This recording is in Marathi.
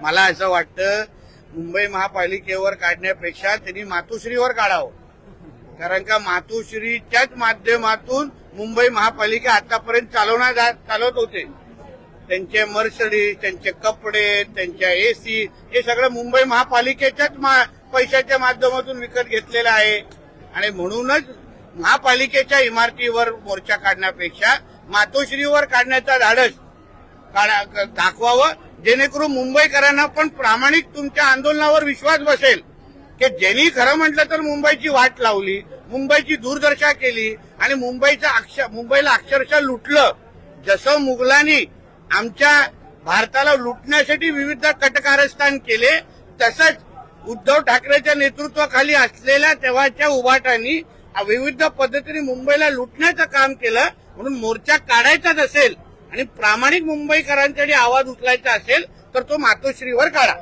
मला असं वाटतं मुंबई महापालिकेवर काढण्यापेक्षा त्यांनी मातोश्रीवर काढावं, कारण का मातोश्रीच्याच माध्यमातून मुंबई महापालिका आतापर्यंत चालवत होते. त्यांचे मर्सडीज, त्यांचे कपडे, त्यांच्या एसी हे सगळं मुंबई महापालिकेच्याच पैशाच्या माध्यमातून विकत घेतलेलं आहे. आणि म्हणूनच महापालिकेच्या इमारतीवर मोर्चा काढण्यापेक्षा मातोश्रीवर काढण्याचा धाडस दाखवावं, जेणेकरून मुंबईकरांना पण प्रामाणिक तुमच्या आंदोलनावर विश्वास बसेल की ज्यांनी खरं म्हटलं तर मुंबईची वाट लावली, मुंबईची दूरदर्शा केली आणि मुंबईला अक्षरशः लुटलं. जसं मुघलांनी आमच्या भारताला लुटण्यासाठी विविध कटकारस्थान केले, तसंच उद्धव ठाकरेच्या नेतृत्वाखाली असलेल्या तेव्हाच्या उभाटांनी विविध पद्धतीने मुंबईला लुटण्याचं काम केलं. म्हणून मोर्चा काढायचाच असेल आणि प्रामाणिक मुंबईकरांसाठी आवाज उचलायचा असेल तर तो मातोश्रीवर काढा.